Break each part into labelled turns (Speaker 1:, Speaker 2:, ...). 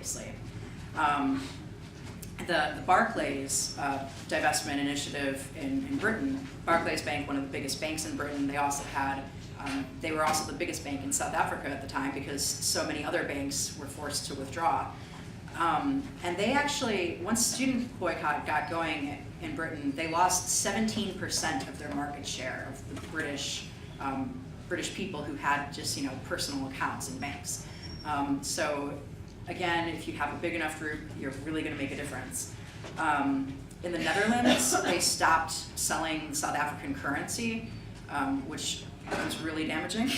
Speaker 1: obviously. The Barclays divestment initiative in Britain, Barclays Bank, one of the biggest banks in Britain, they also had, they were also the biggest bank in South Africa at the time because so many other banks were forced to withdraw. And they actually, once student boycott got going in Britain, they lost 17% of their market share of the British people who had just, personal accounts in banks. So again, if you have a big enough group, you're really going to make a difference. In the Netherlands, they stopped selling South African currency, which was really damaging.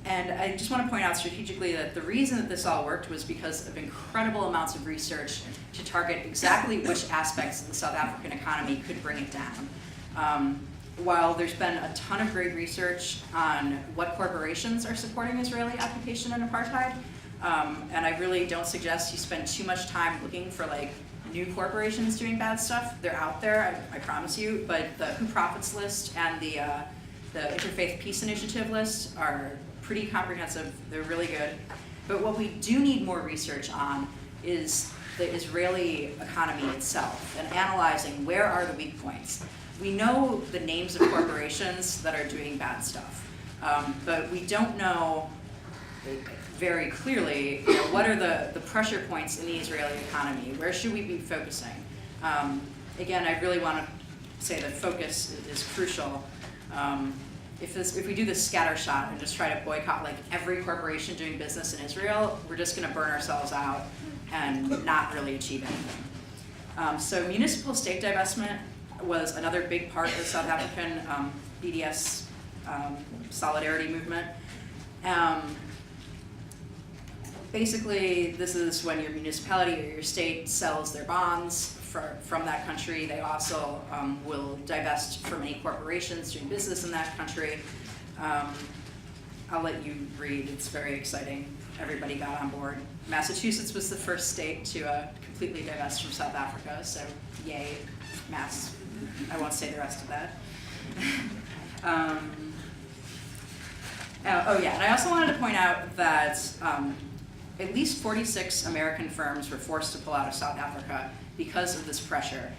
Speaker 1: And I just want to point out strategically that the reason that this all worked was because of incredible amounts of research to target exactly which aspects of the South African economy could bring it down. While there's been a ton of great research on what corporations are supporting Israeli occupation and apartheid, and I really don't suggest you spend too much time looking for new corporations doing bad stuff. They're out there, I promise you, but the Who Profits list and the Interfaith Peace Initiative list are pretty comprehensive. They're really good. But what we do need more research on is the Israeli economy itself and analyzing where are the weak points. We know the names of corporations that are doing bad stuff, but we don't know very clearly what are the pressure points in the Israeli economy. Where should we be focusing? Again, I really want to say that focus is crucial. If we do this scatter shot and just try to boycott every corporation doing business in Israel, we're just going to burn ourselves out and not really achieve anything. So municipal state divestment was another big part of the South African BDS solidarity movement. Basically, this is when your municipality or your state sells their bonds from that country. They also will divest from any corporations doing business in that country. I'll let you read, it's very exciting. Everybody got on board. Massachusetts was the first state to completely divest from South Africa, so yay, Mass. I won't say the rest of that. Oh yeah, and I also wanted to point out that at least 46 American firms were forced to pull out of South Africa because of this pressure,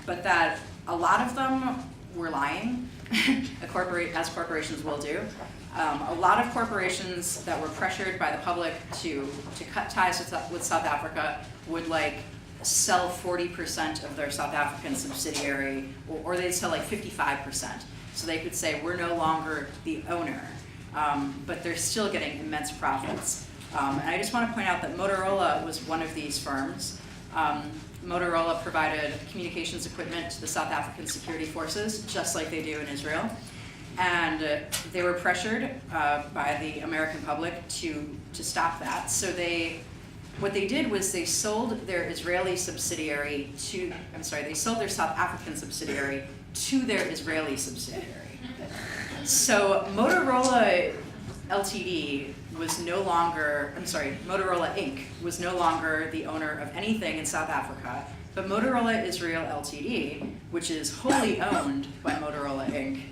Speaker 1: but that a lot of them were lying, as corporations will do. A lot of corporations that were pressured by the public to cut ties with South Africa would sell 40% of their South African subsidiary, or they'd sell 55%. So they could say, we're no longer the owner, but they're still getting immense profits. And I just want to point out that Motorola was one of these firms. Motorola provided communications equipment to the South African security forces, just like they do in Israel. And they were pressured by the American public to stop that. So what they did was they sold their Israeli subsidiary they sold their South African subsidiary to their Israeli subsidiary. So Motorola Ltd. Motorola Inc. was no longer the owner of anything in South Africa, but Motorola Israel Ltd., which is wholly owned by Motorola Inc.,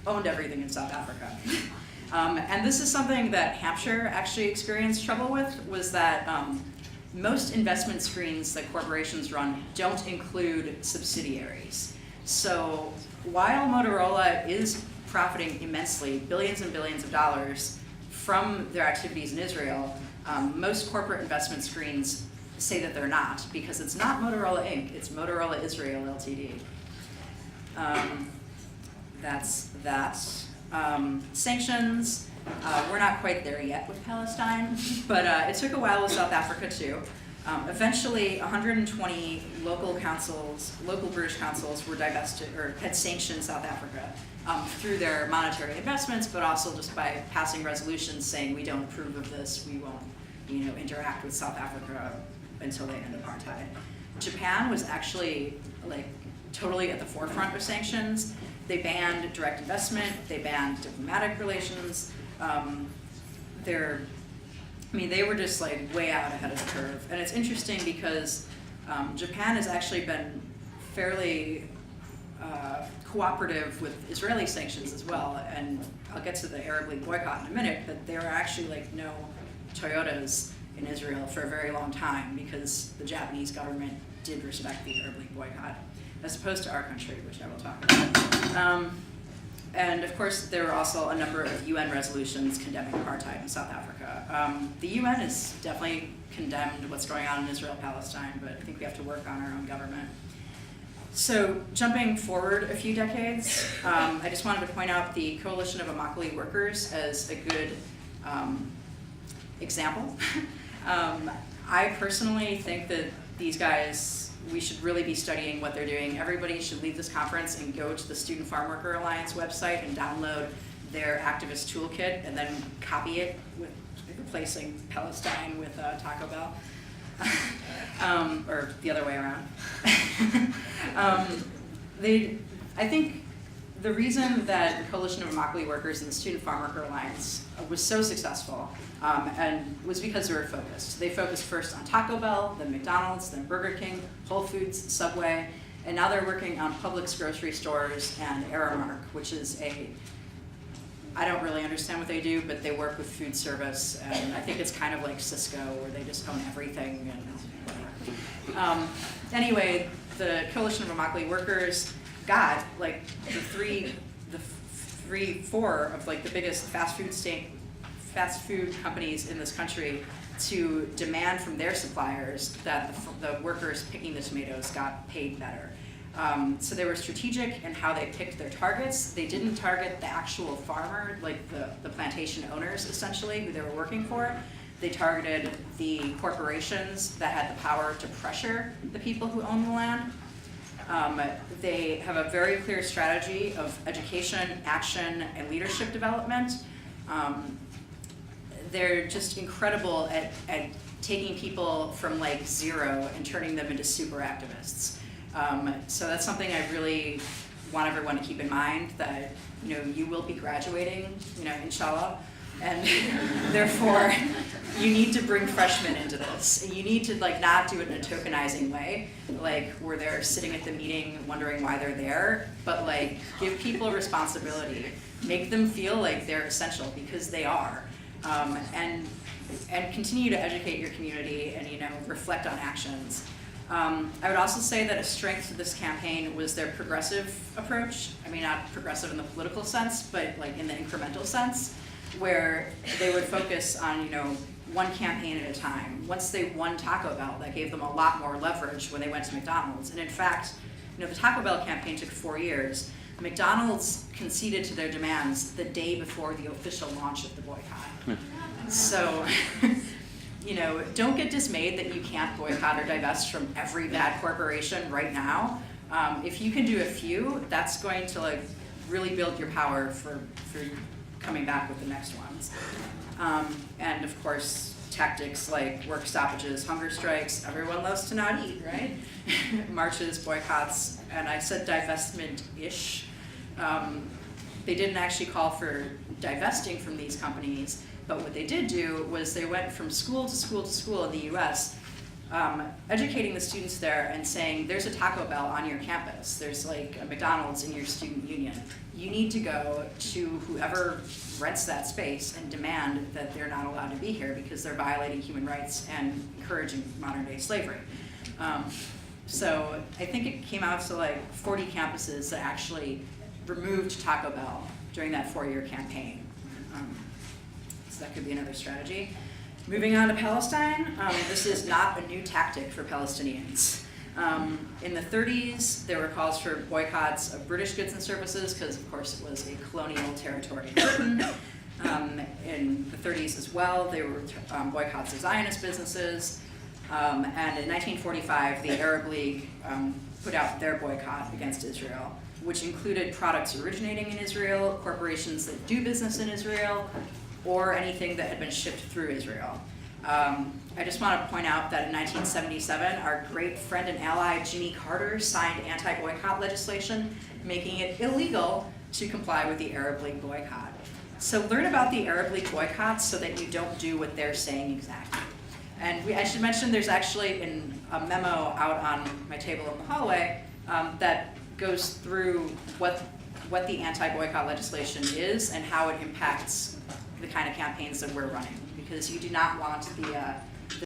Speaker 1: owned everything in South Africa. And this is something that Hampshire actually experienced trouble with, was that most investment screens that corporations run don't include subsidiaries. So while Motorola is profiting immensely, billions and billions of dollars from their activities in Israel, most corporate investment screens say that they're not, because it's not Motorola Inc., it's Motorola Israel Ltd. That's that. Sanctions, we're not quite there yet with Palestine, but it took a while with South Africa too. Eventually, 120 local British councils were divested or had sanctioned South Africa through their monetary investments, but also just by passing resolutions saying we don't approve of this, we won't, interact with South Africa until they end apartheid. Japan was actually totally at the forefront of sanctions. They banned direct investment. They banned diplomatic relations. They were just way out ahead of the curve. And it's interesting because Japan has actually been fairly cooperative with Israeli sanctions as well. And I'll get to the Arab League boycott in a minute, but there are actually no Toyotas in Israel for a very long time because the Japanese government did respect the Arab League boycott, as opposed to our country, which I will talk about. And of course, there were also a number of UN resolutions condemning apartheid in South Africa. The UN has definitely condemned what's going on in Israel-Palestine, but I think we have to work on our own government. So jumping forward a few decades, I just wanted to point out the Coalition of Immokalee Workers as a good example. I personally think that these guys, we should really be studying what they're doing. Everybody should leave this conference and go to the Student Farm Worker Alliance website and download their activist toolkit and then copy it with replacing Palestine with Taco Bell. Or the other way around. I think the reason that the Coalition of Immokalee Workers and the Student Farm Worker Alliance was so successful and was because they were focused. They focused first on Taco Bell, then McDonald's, then Burger King, Whole Foods, Subway, and now they're working on Publix grocery stores and Aramark, which is I don't really understand what they do, but they work with food service, and I think it's kind of like Cisco, where they just own everything and whatever. Anyway, the Coalition of Immokalee Workers got like four of like the biggest fast food companies in this country to demand from their suppliers that the workers picking the tomatoes got paid better. So they were strategic in how they picked their targets. They didn't target the actual farmer, like the plantation owners, essentially, who they were working for. They targeted the corporations that had the power to pressure the people who own the land. They have a very clear strategy of education, action, and leadership development. They're just incredible at taking people from like zero and turning them into super activists. So that's something I really want everyone to keep in mind, that you will be graduating, inshallah, and therefore you need to bring freshmen into this. You need to not do it in a tokenizing way, where they're sitting at the meeting wondering why they're there, but give people responsibility, make them feel like they're essential, because they are, and continue to educate your community and reflect on actions. I would also say that a strength of this campaign was their progressive approach. I mean, not progressive in the political sense, but in the incremental sense, where they would focus on, one campaign at a time. Once they won Taco Bell, that gave them a lot more leverage when they went to McDonald's. And in fact, the Taco Bell campaign took 4 years. McDonald's conceded to their demands the day before the official launch of the boycott. So, don't get dismayed that you can't boycott or divest from every bad corporation right now. If you can do a few, that's going to really build your power for coming back with the next ones. And of course, tactics like work stoppages, hunger strikes, everyone loves to not eat, right? Marches, boycotts, and I said divestment-ish. They didn't actually call for divesting from these companies, but what they did do was they went from school to school to school in the US, educating the students there and saying, there's a Taco Bell on your campus, there's a McDonald's in your student union. You need to go to whoever rents that space and demand that they're not allowed to be here because they're violating human rights and encouraging modern day slavery. So I think it came out to 40 campuses that actually removed Taco Bell during that 4-year campaign. So that could be another strategy. Moving on to Palestine, this is not a new tactic for Palestinians. In the 30s, there were calls for boycotts of British goods and services because, of course, it was a colonial territory of Britain. In the 30s as well, there were boycotts of Zionist businesses. And in 1945, the Arab League put out their boycott against Israel, which included products originating in Israel, corporations that do business in Israel, or anything that had been shipped through Israel. I just want to point out that in 1977, our great friend and ally Jimmy Carter signed anti-boycott legislation, making it illegal to comply with the Arab League boycott. So learn about the Arab League boycotts so that you don't do what they're saying exactly. And I should mention there's actually a memo out on my table in the hallway that goes through what the anti-boycott legislation is and how it impacts the kind of campaigns that we're running, because you do not want